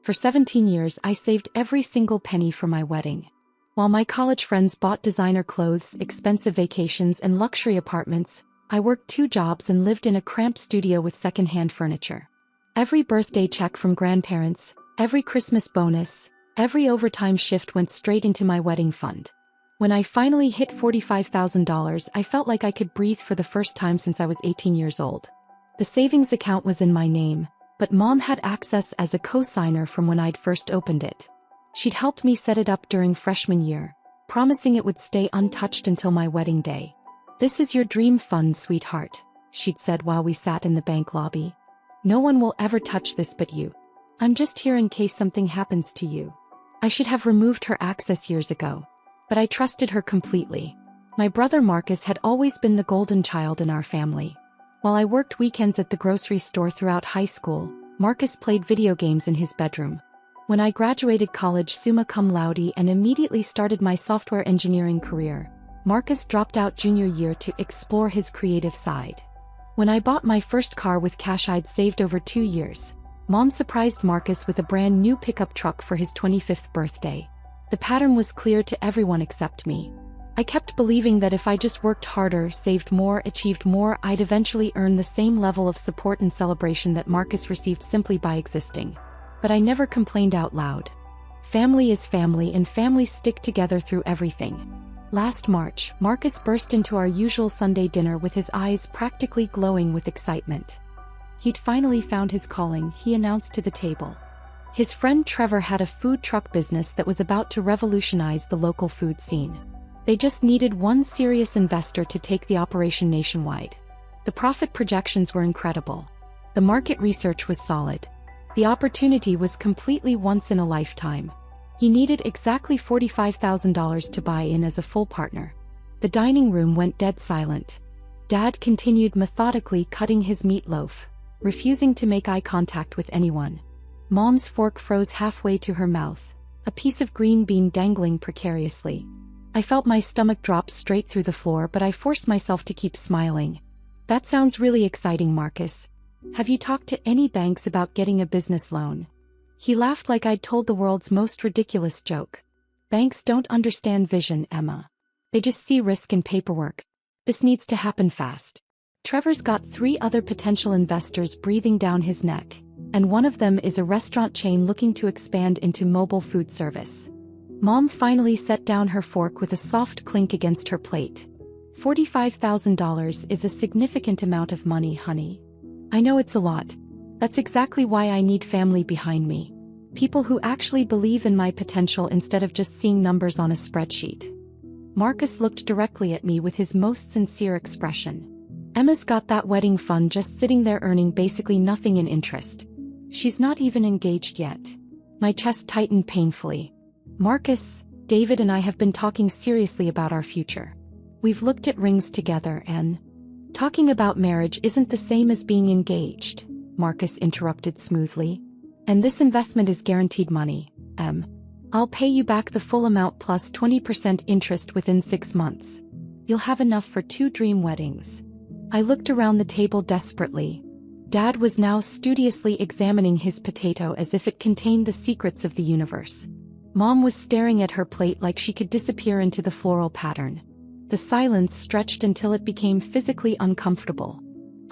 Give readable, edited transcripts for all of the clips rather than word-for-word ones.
For 17 years I saved every single penny for my wedding. While my college friends bought designer clothes, expensive vacations, and luxury apartments, I worked 2 jobs and lived in a cramped studio with second-hand furniture. Every birthday check from grandparents, every Christmas bonus, every overtime shift went straight into my wedding fund. When I finally hit $45,000, I felt like I could breathe for the first time since I was 18 years old. The savings account was in my name, but Mom had access as a co-signer from when I'd first opened it. She'd helped me set it up during freshman year, promising it would stay untouched until my wedding day. "This is your dream fund, sweetheart," she'd said while we sat in the bank lobby. "No one will ever touch this but you. I'm just here in case something happens to you." I should have removed her access years ago, but I trusted her completely. My brother Marcus had always been the golden child in our family. While I worked weekends at the grocery store throughout high school, Marcus played video games in his bedroom. When I graduated college summa cum laude and immediately started my software engineering career, Marcus dropped out junior year to explore his creative side. When I bought my first car with cash I'd saved over 2 years, Mom surprised Marcus with a brand new pickup truck for his 25th birthday. The pattern was clear to everyone except me. I kept believing that if I just worked harder, saved more, achieved more, I'd eventually earn the same level of support and celebration that Marcus received simply by existing. But I never complained out loud. Family is family and families stick together through everything. Last March, Marcus burst into our usual Sunday dinner with his eyes practically glowing with excitement. He'd finally found his calling, he announced to the table. His friend Trevor had a food truck business that was about to revolutionize the local food scene. They just needed one serious investor to take the operation nationwide. The profit projections were incredible. The market research was solid. The opportunity was completely once in a lifetime. He needed exactly $45,000 to buy in as a full partner. The dining room went dead silent. Dad continued methodically cutting his meatloaf, refusing to make eye contact with anyone. Mom's fork froze halfway to her mouth, a piece of green bean dangling precariously. I felt my stomach drop straight through the floor, but I forced myself to keep smiling. "That sounds really exciting, Marcus. Have you talked to any banks about getting a business loan?" He laughed like I'd told the world's most ridiculous joke. "Banks don't understand vision, Emma. They just see risk and paperwork. This needs to happen fast." Trevor's got 3 other potential investors breathing down his neck, and one of them is a restaurant chain looking to expand into mobile food service. Mom finally set down her fork with a soft clink against her plate. $45,000 is a significant amount of money, honey. I know it's a lot. That's exactly why I need family behind me. People who actually believe in my potential instead of just seeing numbers on a spreadsheet. Marcus looked directly at me with his most sincere expression. "Emma's got that wedding fund just sitting there earning basically nothing in interest. She's not even engaged yet." My chest tightened painfully. "Marcus, David and I have been talking seriously about our future. We've looked at rings together and..." "Talking about marriage isn't the same as being engaged," Marcus interrupted smoothly. "And this investment is guaranteed money, Em. I'll pay you back the full amount plus 20% interest within 6 months. You'll have enough for 2 dream weddings." I looked around the table desperately. Dad was now studiously examining his potato as if it contained the secrets of the universe. Mom was staring at her plate like she could disappear into the floral pattern. The silence stretched until it became physically uncomfortable.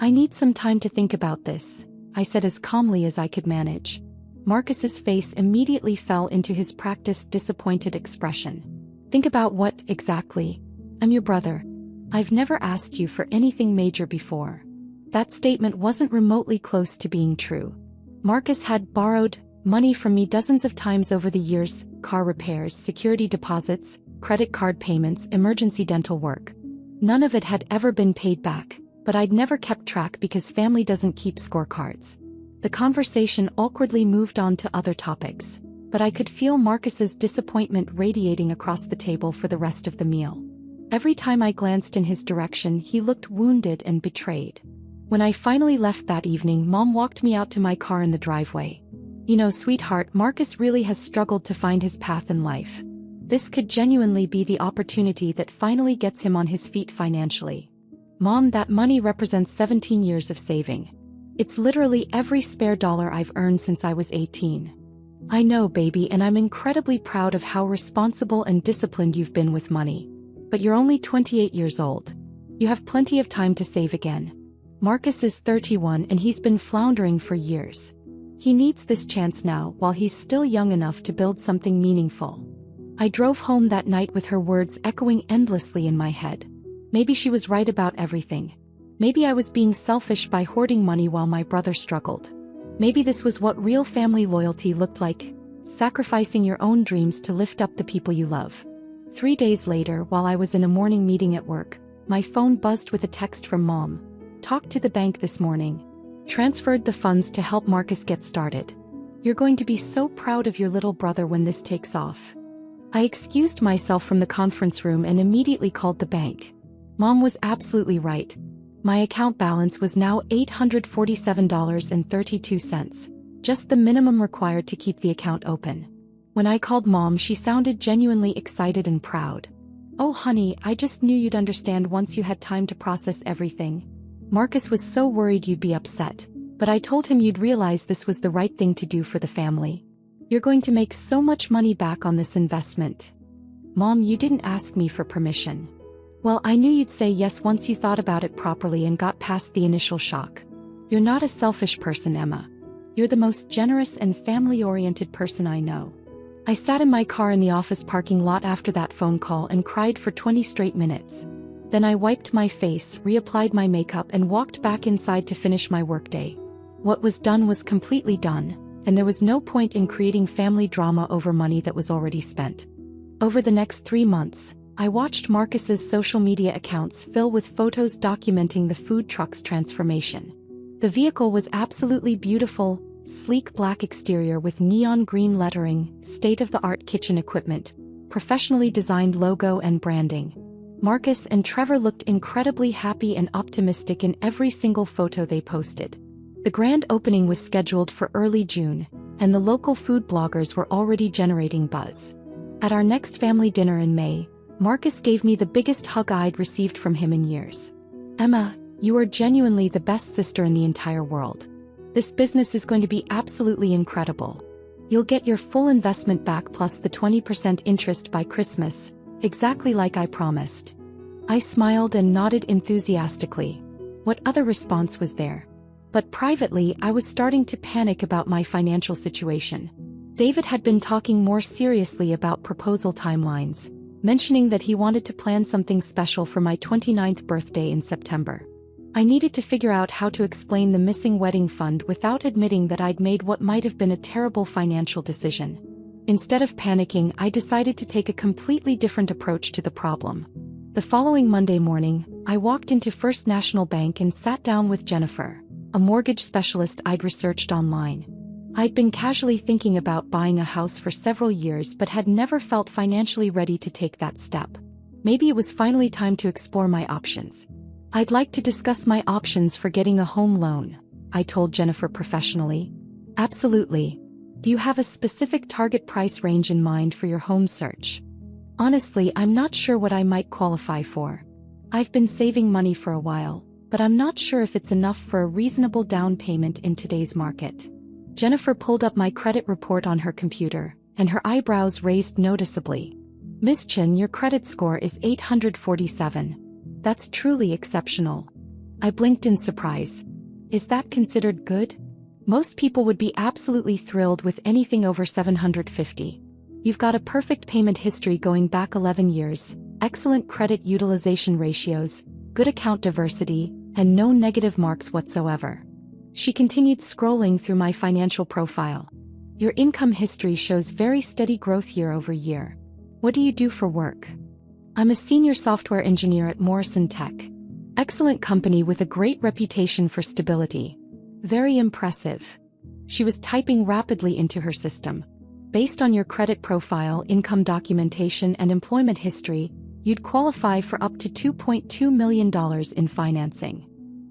"I need some time to think about this," I said as calmly as I could manage. Marcus's face immediately fell into his practiced disappointed expression. "Think about what, exactly? I'm your brother. I've never asked you for anything major before." That statement wasn't remotely close to being true. Marcus had borrowed money from me dozens of times over the years: car repairs, security deposits, credit card payments, emergency dental work. None of it had ever been paid back, but I'd never kept track because family doesn't keep scorecards. The conversation awkwardly moved on to other topics, but I could feel Marcus's disappointment radiating across the table for the rest of the meal. Every time I glanced in his direction, he looked wounded and betrayed. When I finally left that evening, Mom walked me out to my car in the driveway. "You know, sweetheart, Marcus really has struggled to find his path in life. This could genuinely be the opportunity that finally gets him on his feet financially. Mom, that money represents 17 years of saving. It's literally every spare dollar I've earned since I was 18. I know, baby, and I'm incredibly proud of how responsible and disciplined you've been with money. But you're only 28 years old. You have plenty of time to save again. Marcus is 31 and he's been floundering for years. He needs this chance now while he's still young enough to build something meaningful. I drove home that night with her words echoing endlessly in my head. Maybe she was right about everything. Maybe I was being selfish by hoarding money while my brother struggled. Maybe this was what real family loyalty looked like, sacrificing your own dreams to lift up the people you love. 3 days later, while I was in a morning meeting at work, my phone buzzed with a text from Mom. Talked to the bank this morning. Transferred the funds to help Marcus get started. You're going to be so proud of your little brother when this takes off. I excused myself from the conference room and immediately called the bank. Mom was absolutely right. My account balance was now $847.32, just the minimum required to keep the account open. When I called Mom, she sounded genuinely excited and proud. Oh honey, I just knew you'd understand once you had time to process everything. Marcus was so worried you'd be upset, but I told him you'd realize this was the right thing to do for the family. You're going to make so much money back on this investment. Mom, you didn't ask me for permission. Well, I knew you'd say yes once you thought about it properly and got past the initial shock. You're not a selfish person, Emma. You're the most generous and family-oriented person I know. I sat in my car in the office parking lot after that phone call and cried for 20 straight minutes. Then I wiped my face, reapplied my makeup and walked back inside to finish my workday. What was done was completely done, and there was no point in creating family drama over money that was already spent. Over the next 3 months, I watched Marcus's social media accounts fill with photos documenting the food truck's transformation. The vehicle was absolutely beautiful, sleek black exterior with neon green lettering, state-of-the-art kitchen equipment, professionally designed logo and branding. Marcus and Trevor looked incredibly happy and optimistic in every single photo they posted. The grand opening was scheduled for early June, and the local food bloggers were already generating buzz. At our next family dinner in May, Marcus gave me the biggest hug I'd received from him in years. Emma, you are genuinely the best sister in the entire world. This business is going to be absolutely incredible. You'll get your full investment back plus the 20% interest by Christmas, exactly like I promised. I smiled and nodded enthusiastically. What other response was there? But privately, I was starting to panic about my financial situation. David had been talking more seriously about proposal timelines, mentioning that he wanted to plan something special for my 29th birthday in September. I needed to figure out how to explain the missing wedding fund without admitting that I'd made what might have been a terrible financial decision. Instead of panicking, I decided to take a completely different approach to the problem. The following Monday morning, I walked into First National Bank and sat down with Jennifer, a mortgage specialist I'd researched online. I'd been casually thinking about buying a house for several years but had never felt financially ready to take that step. Maybe it was finally time to explore my options. I'd like to discuss my options for getting a home loan, I told Jennifer professionally. Absolutely. Do you have a specific target price range in mind for your home search? Honestly, I'm not sure what I might qualify for. I've been saving money for a while, but I'm not sure if it's enough for a reasonable down payment in today's market. Jennifer pulled up my credit report on her computer, and her eyebrows raised noticeably. Miss Chen, your credit score is 847. That's truly exceptional. I blinked in surprise. Is that considered good? Most people would be absolutely thrilled with anything over 750. You've got a perfect payment history going back 11 years, excellent credit utilization ratios, good account diversity, and no negative marks whatsoever. She continued scrolling through my financial profile. Your income history shows very steady growth year over year. What do you do for work? I'm a senior software engineer at Morrison Tech. Excellent company with a great reputation for stability. Very impressive. She was typing rapidly into her system. Based on your credit profile, income documentation, and employment history, you'd qualify for up to $2.2 million in financing.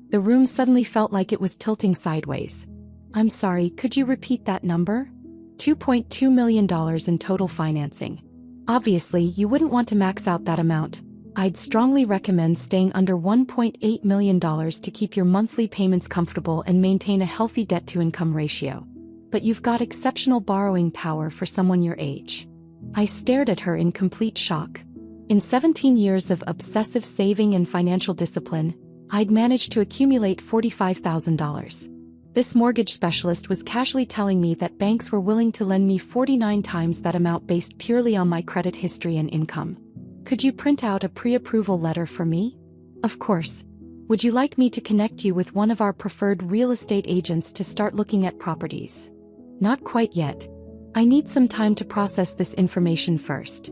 The room suddenly felt like it was tilting sideways. I'm sorry, could you repeat that number? $2.2 million in total financing. Obviously, you wouldn't want to max out that amount. I'd strongly recommend staying under $1.8 million to keep your monthly payments comfortable and maintain a healthy debt-to-income ratio. but you've got exceptional borrowing power for someone your age." I stared at her in complete shock. In 17 years of obsessive saving and financial discipline, I'd managed to accumulate $45,000. This mortgage specialist was casually telling me that banks were willing to lend me 49 times that amount based purely on my credit history and income. "Could you print out a pre-approval letter for me?" "Of course. Would you like me to connect you with one of our preferred real estate agents to start looking at properties?" "Not quite yet. I need some time to process this information first."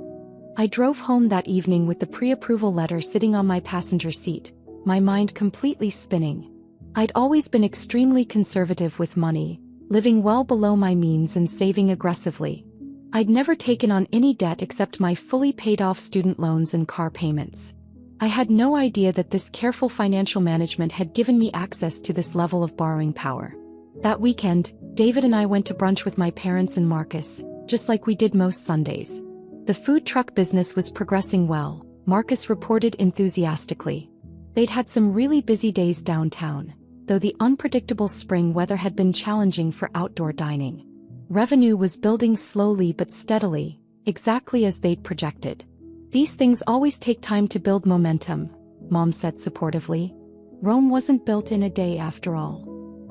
I drove home that evening with the pre-approval letter sitting on my passenger seat, my mind completely spinning. I'd always been extremely conservative with money, living well below my means and saving aggressively. I'd never taken on any debt except my fully paid-off student loans and car payments. I had no idea that this careful financial management had given me access to this level of borrowing power. That weekend, David and I went to brunch with my parents and Marcus, just like we did most Sundays. The food truck business was progressing well, Marcus reported enthusiastically. They'd had some really busy days downtown, though the unpredictable spring weather had been challenging for outdoor dining. Revenue was building slowly but steadily, exactly as they'd projected. "These things always take time to build momentum," Mom said supportively. "Rome wasn't built in a day after all."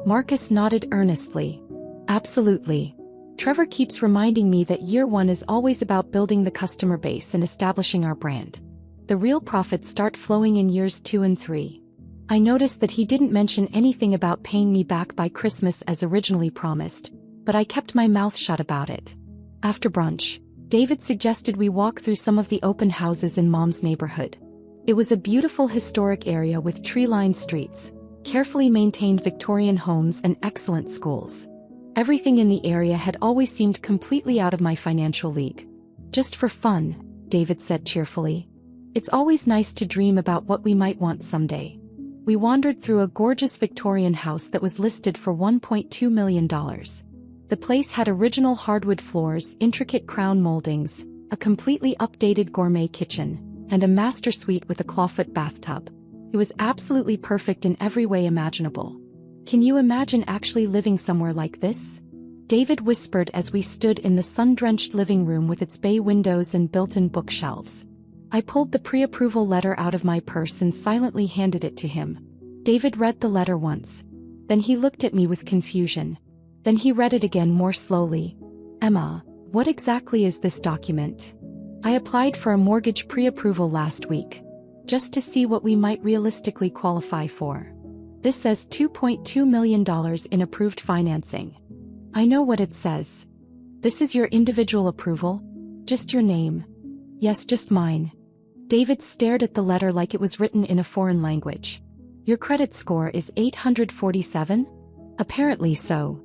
Marcus nodded earnestly. "Absolutely. Trevor keeps reminding me that year one is always about building the customer base and establishing our brand. The real profits start flowing in years 2 and 3. I noticed that he didn't mention anything about paying me back by Christmas as originally promised, but I kept my mouth shut about it. After brunch, David suggested we walk through some of the open houses in Mom's neighborhood. It was a beautiful historic area with tree-lined streets, carefully maintained Victorian homes and excellent schools. Everything in the area had always seemed completely out of my financial league. "Just for fun," David said cheerfully. "It's always nice to dream about what we might want someday." We wandered through a gorgeous Victorian house that was listed for $1.2 million. The place had original hardwood floors, intricate crown moldings, a completely updated gourmet kitchen, and a master suite with a clawfoot bathtub. It was absolutely perfect in every way imaginable. "Can you imagine actually living somewhere like this?" David whispered as we stood in the sun-drenched living room with its bay windows and built-in bookshelves. I pulled the pre-approval letter out of my purse and silently handed it to him. David read the letter once. Then he looked at me with confusion. Then he read it again more slowly. "Emma, what exactly is this document?" "I applied for a mortgage pre-approval last week. Just to see what we might realistically qualify for. This says $2.2 million in approved financing." "I know what it says. This is your individual approval? Just your name?" "Yes, just mine." David stared at the letter like it was written in a foreign language. "Your credit score is 847? "Apparently so."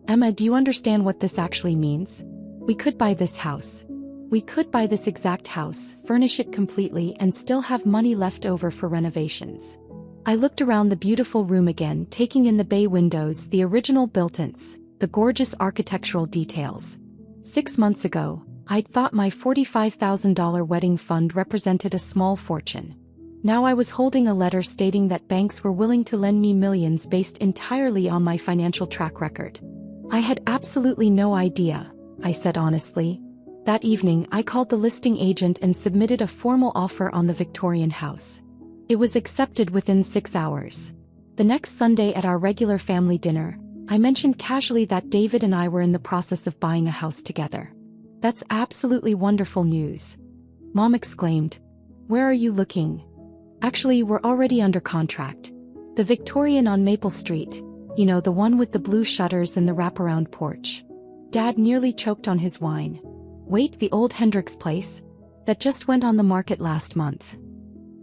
"Emma, do you understand what this actually means? We could buy this house. We could buy this exact house, furnish it completely, and still have money left over for renovations." I looked around the beautiful room again, taking in the bay windows, the original built-ins, the gorgeous architectural details. 6 months ago, I'd thought my $45,000 wedding fund represented a small fortune. Now I was holding a letter stating that banks were willing to lend me millions based entirely on my financial track record. I had absolutely no idea, I said honestly. That evening I called the listing agent and submitted a formal offer on the Victorian house. It was accepted within 6 hours. The next Sunday at our regular family dinner, I mentioned casually that David and I were in the process of buying a house together. "That's absolutely wonderful news," Mom exclaimed. "Where are you looking?" "Actually, we're already under contract. The Victorian on Maple Street, you know, the one with the blue shutters and the wraparound porch." Dad nearly choked on his wine. "Wait, the old Hendricks place? That just went on the market last month."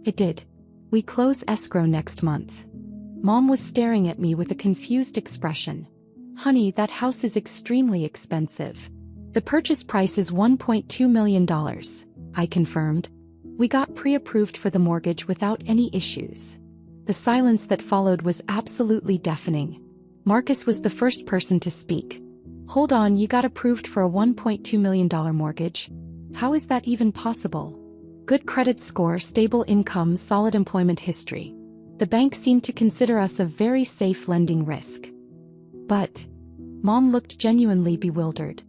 "It did. We close escrow next month." Mom was staring at me with a confused expression. "Honey, that house is extremely expensive." "The purchase price is $1.2 million, I confirmed. "We got pre-approved for the mortgage without any issues." The silence that followed was absolutely deafening. Marcus was the first person to speak. "Hold on, you got approved for a $1.2 million mortgage? How is that even possible?" "Good credit score, stable income, solid employment history. The bank seemed to consider us a very safe lending risk." "But Mom looked genuinely bewildered.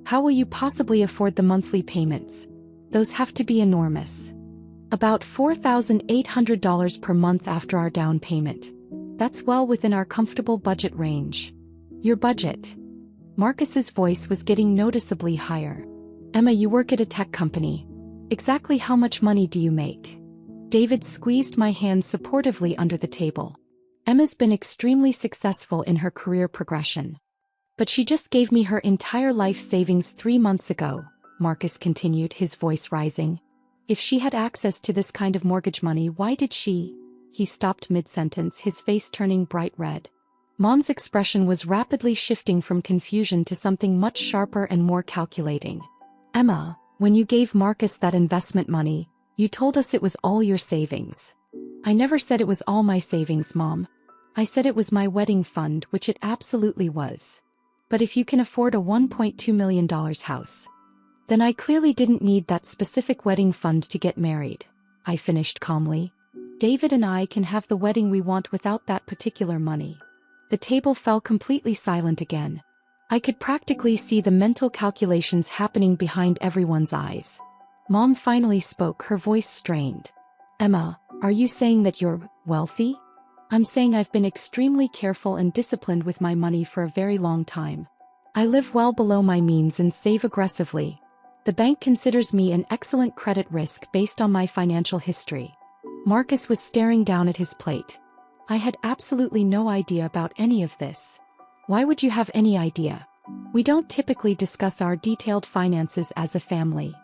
How will you possibly afford the monthly payments? Those have to be enormous. About $4,800 per month after our down payment. That's well within our comfortable budget range. Your budget? Marcus's voice was getting noticeably higher. Emma, you work at a tech company. Exactly how much money do you make? David squeezed my hand supportively under the table. Emma's been extremely successful in her career progression. But she just gave me her entire life savings 3 months ago, Marcus continued, his voice rising. If she had access to this kind of mortgage money, why did she? He stopped mid-sentence, his face turning bright red. Mom's expression was rapidly shifting from confusion to something much sharper and more calculating. Emma, when you gave Marcus that investment money, you told us it was all your savings. I never said it was all my savings, Mom. I said it was my wedding fund, which it absolutely was. But if you can afford a $1.2 million house, then I clearly didn't need that specific wedding fund to get married, I finished calmly. David and I can have the wedding we want without that particular money. The table fell completely silent again. I could practically see the mental calculations happening behind everyone's eyes. Mom finally spoke, her voice strained. Emma, are you saying that you're wealthy? I'm saying I've been extremely careful and disciplined with my money for a very long time. I live well below my means and save aggressively. The bank considers me an excellent credit risk based on my financial history. Marcus was staring down at his plate. I had absolutely no idea about any of this. Why would you have any idea? We don't typically discuss our detailed finances as a family.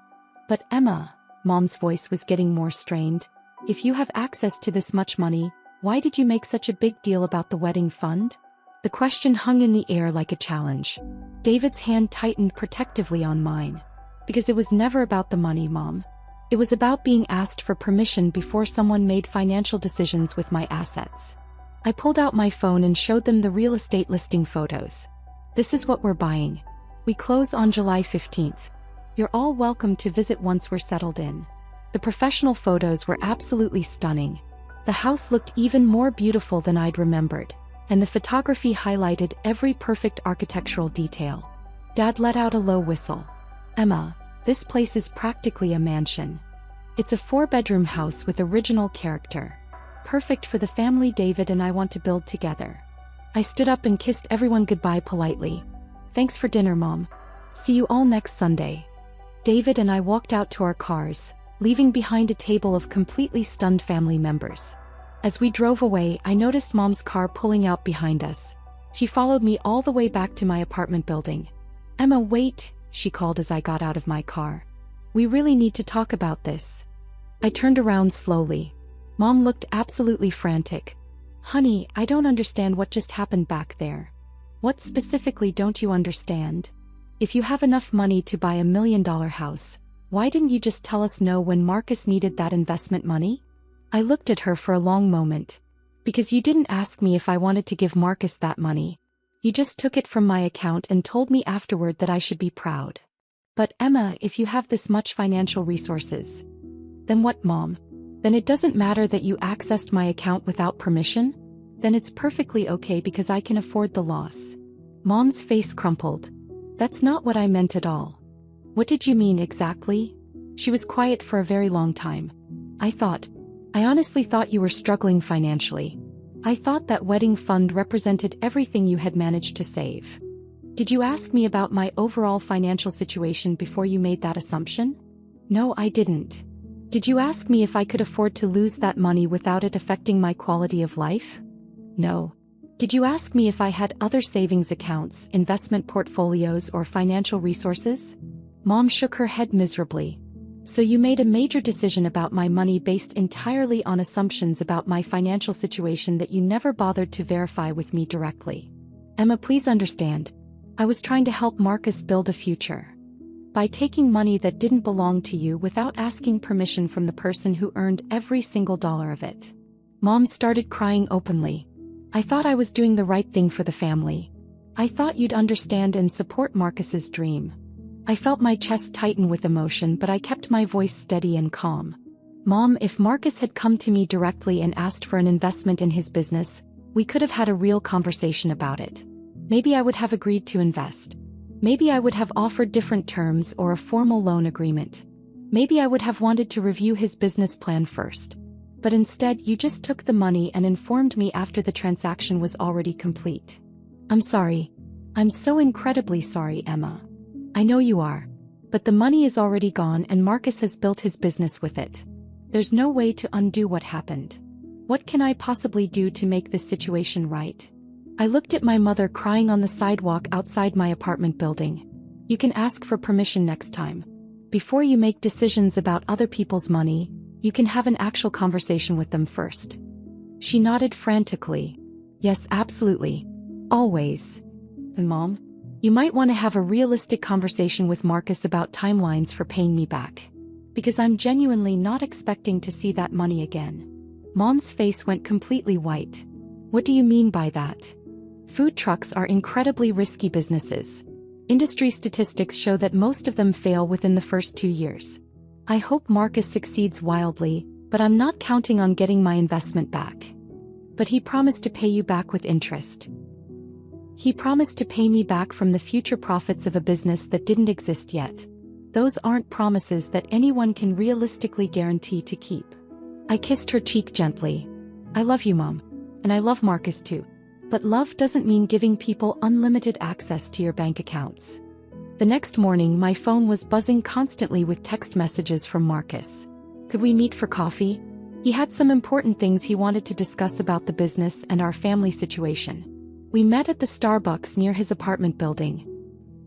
But Emma, Mom's voice was getting more strained, if you have access to this much money, why did you make such a big deal about the wedding fund? The question hung in the air like a challenge. David's hand tightened protectively on mine. Because it was never about the money, Mom. It was about being asked for permission before someone made financial decisions with my assets. I pulled out my phone and showed them the real estate listing photos. This is what we're buying. We close on July 15th. You're all welcome to visit once we're settled in. The professional photos were absolutely stunning. The house looked even more beautiful than I'd remembered, and the photography highlighted every perfect architectural detail. Dad let out a low whistle. Emma, this place is practically a mansion. It's a 4-bedroom house with original character. Perfect for the family David and I want to build together. I stood up and kissed everyone goodbye politely. Thanks for dinner, Mom. See you all next Sunday. David and I walked out to our cars, leaving behind a table of completely stunned family members. As we drove away, I noticed Mom's car pulling out behind us. She followed me all the way back to my apartment building. Emma, wait, she called as I got out of my car. We really need to talk about this. I turned around slowly. Mom looked absolutely frantic. Honey, I don't understand what just happened back there. What specifically don't you understand? If you have enough money to buy $1 million house, why didn't you just tell us no when Marcus needed that investment money? I looked at her for a long moment. Because you didn't ask me if I wanted to give Marcus that money. You just took it from my account and told me afterward that I should be proud. But Emma, if you have this much financial resources. Then what, Mom? Then it doesn't matter that you accessed my account without permission? Then it's perfectly okay because I can afford the loss. Mom's face crumpled. That's not what I meant at all. What did you mean exactly? She was quiet for a very long time. I honestly thought you were struggling financially. I thought that wedding fund represented everything you had managed to save. Did you ask me about my overall financial situation before you made that assumption? No, I didn't. Did you ask me if I could afford to lose that money without it affecting my quality of life? No. Did you ask me if I had other savings accounts, investment portfolios, or financial resources? Mom shook her head miserably. So you made a major decision about my money based entirely on assumptions about my financial situation that you never bothered to verify with me directly. Emma, please understand. I was trying to help Marcus build a future. By taking money that didn't belong to you without asking permission from the person who earned every single dollar of it. Mom started crying openly. I thought I was doing the right thing for the family. I thought you'd understand and support Marcus's dream. I felt my chest tighten with emotion, but I kept my voice steady and calm. Mom, if Marcus had come to me directly and asked for an investment in his business, we could have had a real conversation about it. Maybe I would have agreed to invest. Maybe I would have offered different terms or a formal loan agreement. Maybe I would have wanted to review his business plan first. But instead, you just took the money and informed me after the transaction was already complete. I'm sorry. I'm so incredibly sorry, Emma. I know you are. But the money is already gone and Marcus has built his business with it. There's no way to undo what happened. What can I possibly do to make this situation right? I looked at my mother crying on the sidewalk outside my apartment building. You can ask for permission next time. Before you make decisions about other people's money, you can have an actual conversation with them first. She nodded frantically. Yes, absolutely. Always. And Mom? You might want to have a realistic conversation with Marcus about timelines for paying me back. Because I'm genuinely not expecting to see that money again. Mom's face went completely white. What do you mean by that? Food trucks are incredibly risky businesses. Industry statistics show that most of them fail within the first 2 years. I hope Marcus succeeds wildly, but I'm not counting on getting my investment back. But he promised to pay you back with interest. He promised to pay me back from the future profits of a business that didn't exist yet. Those aren't promises that anyone can realistically guarantee to keep. I kissed her cheek gently. I love you, Mom. And I love Marcus too. But love doesn't mean giving people unlimited access to your bank accounts. The next morning, my phone was buzzing constantly with text messages from Marcus. Could we meet for coffee? He had some important things he wanted to discuss about the business and our family situation. We met at the Starbucks near his apartment building.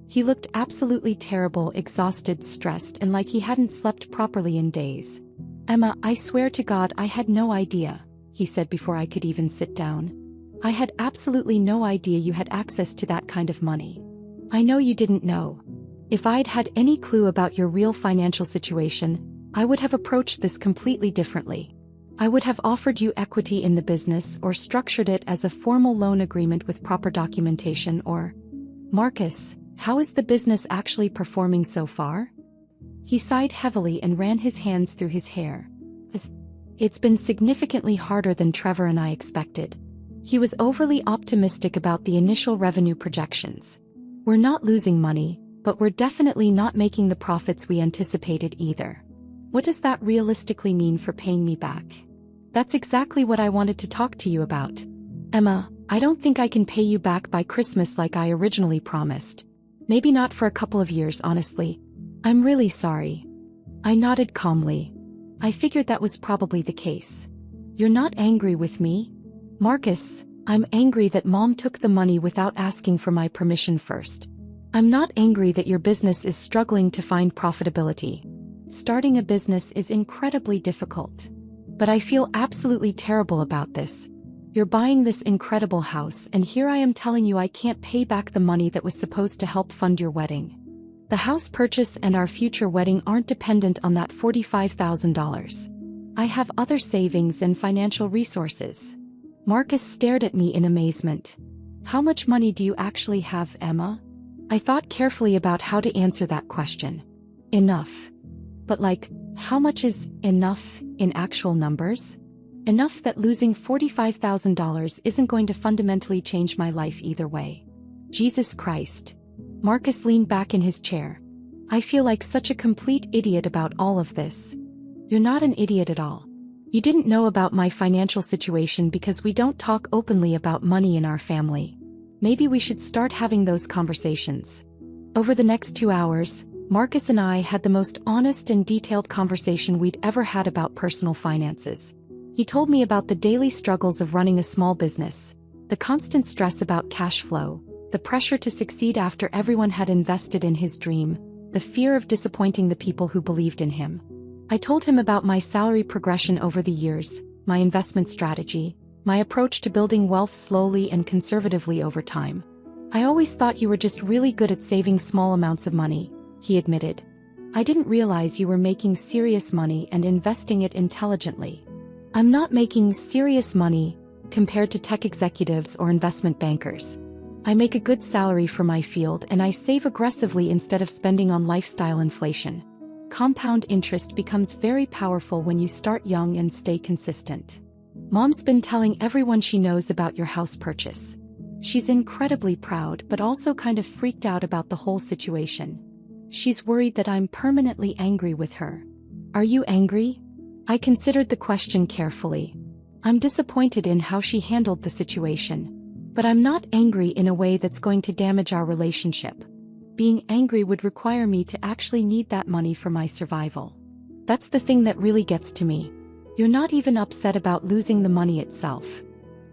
He looked absolutely terrible, exhausted, stressed, and like he hadn't slept properly in days. Emma, I swear to God I had no idea, he said before I could even sit down. I had absolutely no idea you had access to that kind of money. I know you didn't know. If I'd had any clue about your real financial situation, I would have approached this completely differently. I would have offered you equity in the business or structured it as a formal loan agreement with proper documentation or... Marcus, how is the business actually performing so far? He sighed heavily and ran his hands through his hair. It's been significantly harder than Trevor and I expected. He was overly optimistic about the initial revenue projections. We're not losing money, but we're definitely not making the profits we anticipated either. What does that realistically mean for paying me back? That's exactly what I wanted to talk to you about. Emma, I don't think I can pay you back by Christmas like I originally promised. Maybe not for a couple of years, honestly. I'm really sorry. I nodded calmly. I figured that was probably the case. You're not angry with me? Marcus, I'm angry that Mom took the money without asking for my permission first. I'm not angry that your business is struggling to find profitability. Starting a business is incredibly difficult. But I feel absolutely terrible about this. You're buying this incredible house and here I am telling you I can't pay back the money that was supposed to help fund your wedding. The house purchase and our future wedding aren't dependent on that $45,000. I have other savings and financial resources. Marcus stared at me in amazement. How much money do you actually have, Emma? I thought carefully about how to answer that question. Enough. But how much is enough in actual numbers? Enough that losing $45,000 isn't going to fundamentally change my life either way. Jesus Christ. Marcus leaned back in his chair. I feel like such a complete idiot about all of this. You're not an idiot at all. You didn't know about my financial situation because we don't talk openly about money in our family. Maybe we should start having those conversations. Over the next 2 hours, Marcus and I had the most honest and detailed conversation we'd ever had about personal finances. He told me about the daily struggles of running a small business, the constant stress about cash flow, the pressure to succeed after everyone had invested in his dream, the fear of disappointing the people who believed in him. I told him about my salary progression over the years, my investment strategy, my approach to building wealth slowly and conservatively over time. I always thought you were just really good at saving small amounts of money, he admitted. I didn't realize you were making serious money and investing it intelligently. I'm not making serious money compared to tech executives or investment bankers. I make a good salary for my field and I save aggressively instead of spending on lifestyle inflation. Compound interest becomes very powerful when you start young and stay consistent. Mom's been telling everyone she knows about your house purchase. She's incredibly proud but also kind of freaked out about the whole situation. She's worried that I'm permanently angry with her. Are you angry? I considered the question carefully. I'm disappointed in how she handled the situation. But I'm not angry in a way that's going to damage our relationship. Being angry would require me to actually need that money for my survival. That's the thing that really gets to me. You're not even upset about losing the money itself.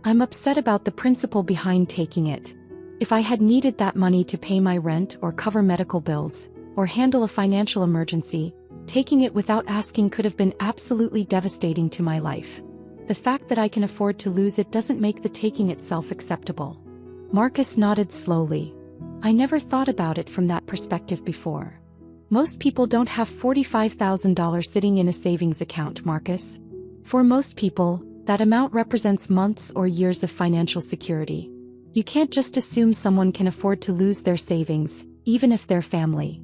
I'm upset about the principle behind taking it. If I had needed that money to pay my rent or cover medical bills, or handle a financial emergency, taking it without asking could have been absolutely devastating to my life. The fact that I can afford to lose it doesn't make the taking itself acceptable. Marcus nodded slowly. I never thought about it from that perspective before. Most people don't have $45,000 sitting in a savings account, Marcus. For most people, that amount represents months or years of financial security. You can't just assume someone can afford to lose their savings, even if they're family.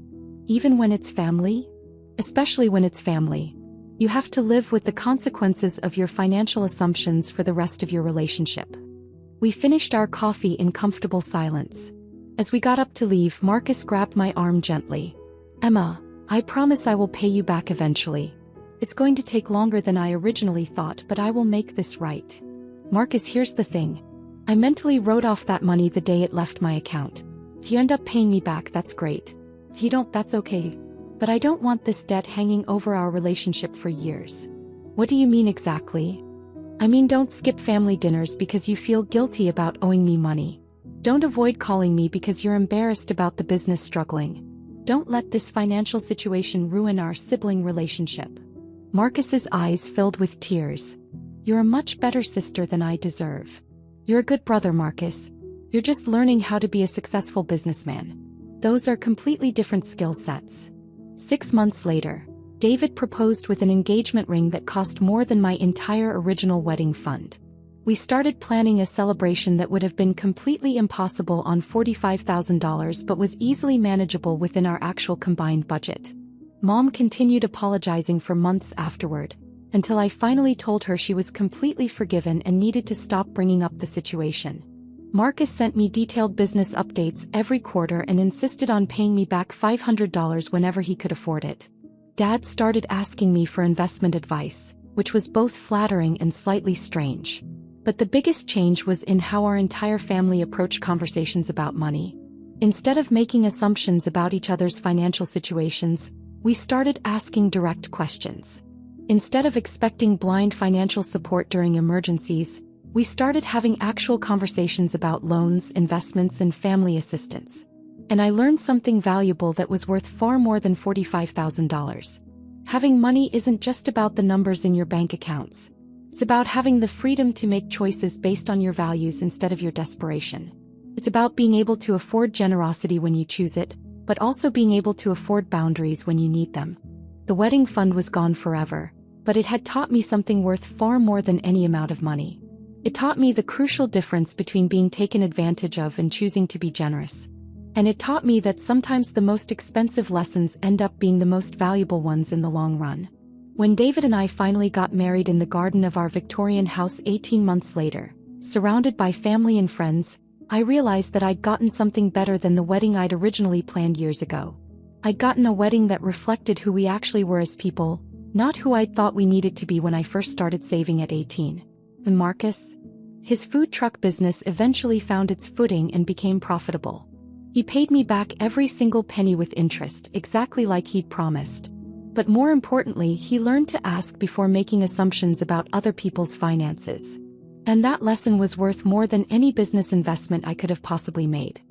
Even when it's family? Especially when it's family. You have to live with the consequences of your financial assumptions for the rest of your relationship. We finished our coffee in comfortable silence. As we got up to leave, Marcus grabbed my arm gently. Emma, I promise I will pay you back eventually. It's going to take longer than I originally thought, but I will make this right. Marcus, here's the thing. I mentally wrote off that money the day it left my account. If you end up paying me back, that's great. If you don't, that's okay. But I don't want this debt hanging over our relationship for years. What do you mean exactly? I mean, don't skip family dinners because you feel guilty about owing me money. Don't avoid calling me because you're embarrassed about the business struggling. Don't let this financial situation ruin our sibling relationship. Marcus's eyes filled with tears. You're a much better sister than I deserve. You're a good brother, Marcus. You're just learning how to be a successful businessman. Those are completely different skill sets. 6 months later, David proposed with an engagement ring that cost more than my entire original wedding fund. We started planning a celebration that would have been completely impossible on $45,000 but was easily manageable within our actual combined budget. Mom continued apologizing for months afterward, until I finally told her she was completely forgiven and needed to stop bringing up the situation. Marcus sent me detailed business updates every quarter and insisted on paying me back $500 whenever he could afford it. Dad started asking me for investment advice, which was both flattering and slightly strange. But the biggest change was in how our entire family approached conversations about money. Instead of making assumptions about each other's financial situations, we started asking direct questions. Instead of expecting blind financial support during emergencies, we started having actual conversations about loans, investments, and family assistance. And I learned something valuable that was worth far more than $45,000. Having money isn't just about the numbers in your bank accounts. It's about having the freedom to make choices based on your values instead of your desperation. It's about being able to afford generosity when you choose it, but also being able to afford boundaries when you need them. The wedding fund was gone forever, but it had taught me something worth far more than any amount of money. It taught me the crucial difference between being taken advantage of and choosing to be generous. And it taught me that sometimes the most expensive lessons end up being the most valuable ones in the long run. When David and I finally got married in the garden of our Victorian house 18 months later, surrounded by family and friends, I realized that I'd gotten something better than the wedding I'd originally planned years ago. I'd gotten a wedding that reflected who we actually were as people, not who I'd thought we needed to be when I first started saving at 18. And Marcus? His food truck business eventually found its footing and became profitable. He paid me back every single penny with interest, exactly like he'd promised. But more importantly, he learned to ask before making assumptions about other people's finances. And that lesson was worth more than any business investment I could have possibly made.